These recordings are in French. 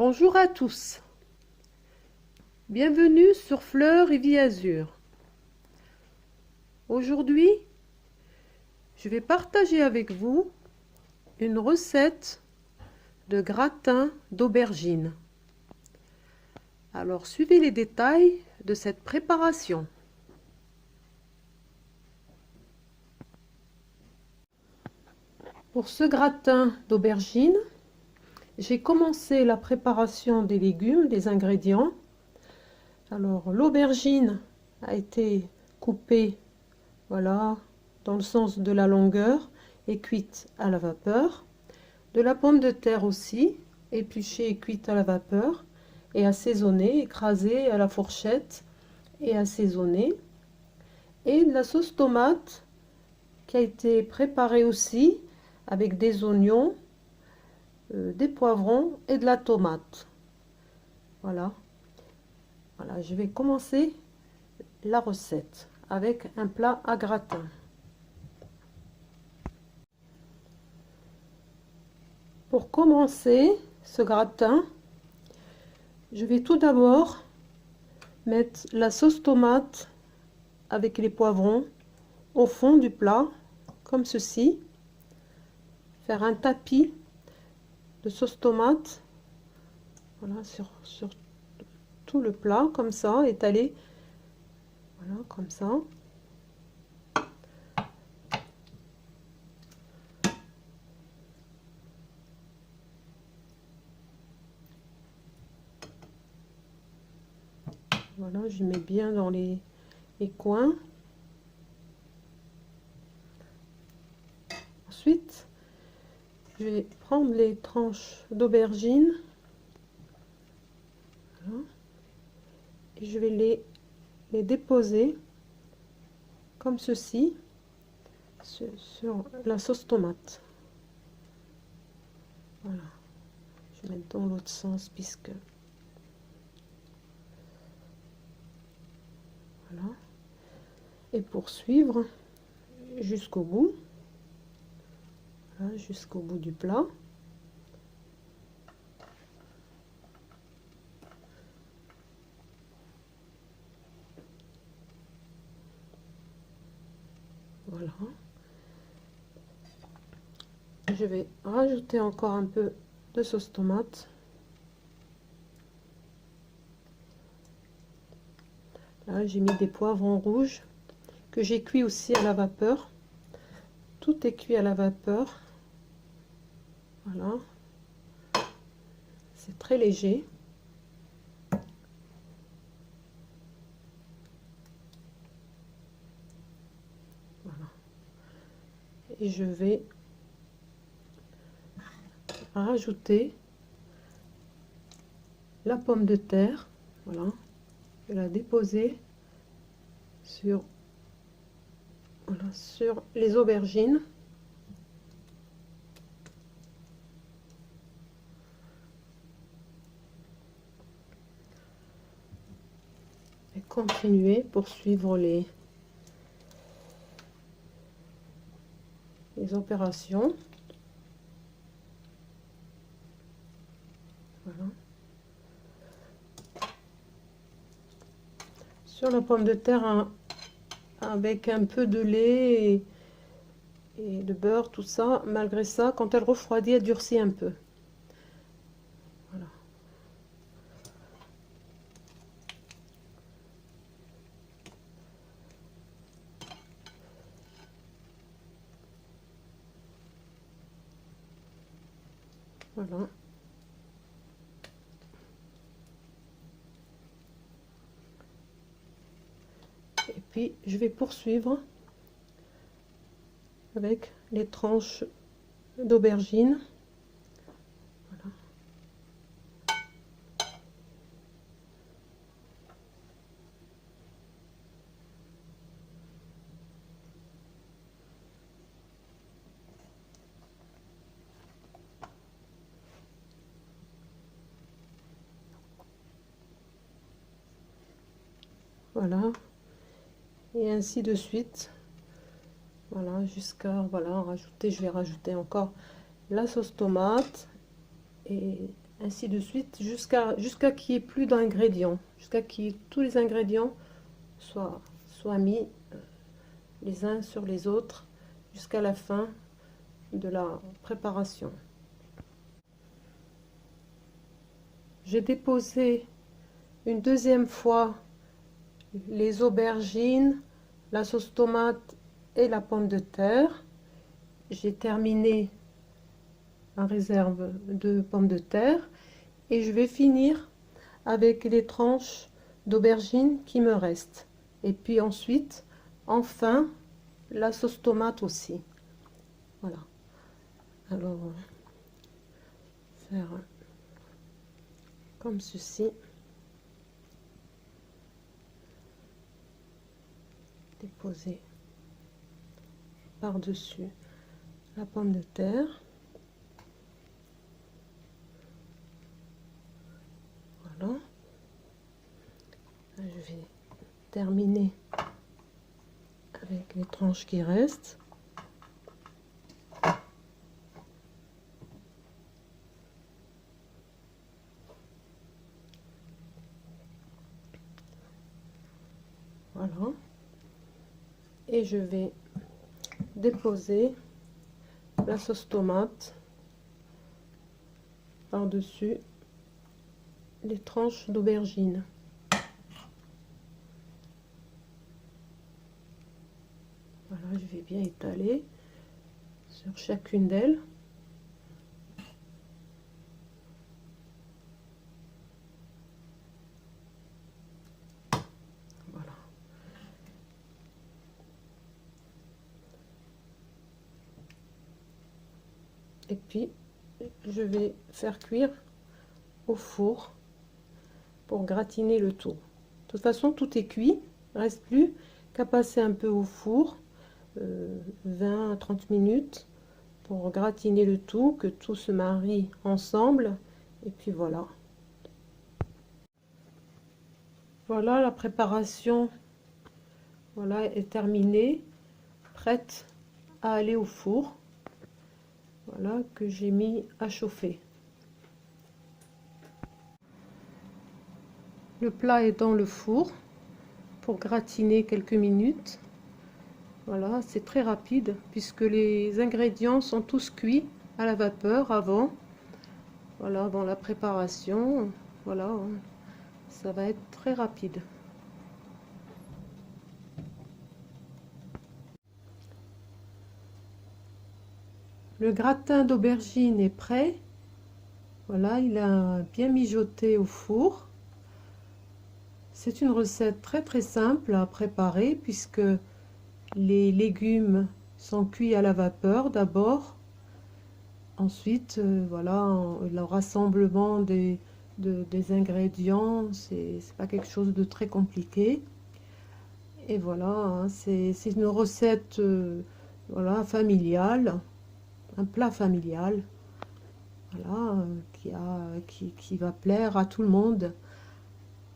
Bonjour à tous, bienvenue sur Fleurs et Vie Azur. Aujourd'hui, je vais partager avec vous une recette de gratin d'aubergine. Alors suivez les détails de cette préparation. Pour ce gratin d'aubergine, j'ai commencé la préparation des légumes, des ingrédients. Alors l'aubergine a été coupée, voilà, dans le sens de la longueur et cuite à la vapeur. De la pomme de terre aussi, épluchée et cuite à la vapeur et assaisonnée, écrasée à la fourchette et assaisonnée. Et de la sauce tomate qui a été préparée aussi avec des oignons, des poivrons et de la tomate. Voilà. Voilà, je vais commencer la recette avec un plat à gratin. Pour commencer ce gratin, je vais tout d'abord mettre la sauce tomate avec les poivrons au fond du plat, comme ceci. Faire un tapis de sauce tomate, voilà, sur tout le plat, comme ça, étalé, voilà, comme ça. Voilà, je mets bien dans les coins. Ensuite, je vais prendre les tranches d'aubergine, voilà, et je vais les déposer comme ceci sur la sauce tomate. Voilà, je vais mettre dans l'autre sens puisque voilà, et poursuivre jusqu'au bout, voilà, jusqu'au bout du plat. Voilà. Je vais rajouter encore un peu de sauce tomate. Là, j'ai mis des poivrons rouges que j'ai cuit aussi à la vapeur. Tout est cuit à la vapeur. Voilà. C'est très léger. Voilà. Et je vais rajouter la pomme de terre. Voilà. Je vais la déposer sur, voilà, sur les aubergines. Et continuer, poursuivre les opérations. Voilà. Sur la pomme de terre, avec un peu de lait et de beurre, tout ça, malgré ça, quand elle refroidit, elle durcit un peu. Voilà. Voilà. Et puis, je vais poursuivre avec les tranches d'aubergine. Voilà. Voilà. Et ainsi de suite. Voilà, jusqu'à, voilà, rajouter, je vais rajouter encore la sauce tomate et ainsi de suite, jusqu'à qu'il n'y ait plus d'ingrédients, jusqu'à que tous les ingrédients soient mis les uns sur les autres, jusqu'à la fin de la préparation. J'ai déposé une deuxième fois les aubergines, la sauce tomate et la pomme de terre. J'ai terminé la réserve de pommes de terre et je vais finir avec les tranches d'aubergines qui me restent. Et puis ensuite, enfin, la sauce tomate aussi. Voilà. Alors, faire comme ceci. Déposer par-dessus la pomme de terre. Voilà. Je vais terminer avec les tranches qui restent. Voilà. Et je vais déposer la sauce tomate par-dessus les tranches d'aubergine. Voilà, je vais bien étaler sur chacune d'elles. Voilà. Et puis, je vais faire cuire au four pour gratiner le tout. De toute façon, tout est cuit. Il ne reste plus qu'à passer un peu au four, 20 à 30 minutes, pour gratiner le tout, que tout se marie ensemble. Et puis voilà. Voilà, la préparation, voilà, est terminée, prête à aller au four. Voilà, que j'ai mis à chauffer. Le plat est dans le four pour gratiner quelques minutes. Voilà, c'est très rapide puisque les ingrédients sont tous cuits à la vapeur avant. Voilà, avant la préparation. Voilà, ça va être très rapide. Le gratin d'aubergine est prêt. Voilà, il a bien mijoté au four. C'est une recette très simple à préparer puisque les légumes sont cuits à la vapeur d'abord. Ensuite, voilà, le rassemblement des ingrédients, c'est pas quelque chose de très compliqué. Et voilà, hein, c'est une recette voilà, familiale, un plat familial, voilà, qui va plaire à tout le monde.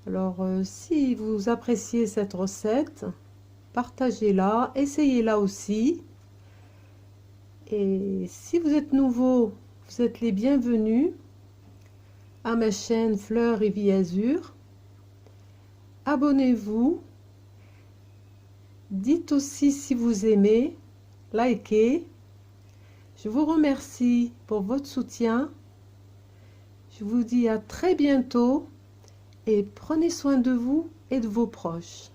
Alors, si vous appréciez cette recette, partagez-la, essayez-la aussi. Et si vous êtes nouveau, vous êtes les bienvenus à ma chaîne Fleurs et Vie Azur. Abonnez-vous. Dites aussi si vous aimez, likez. Je vous remercie pour votre soutien. Je vous dis à très bientôt et prenez soin de vous et de vos proches.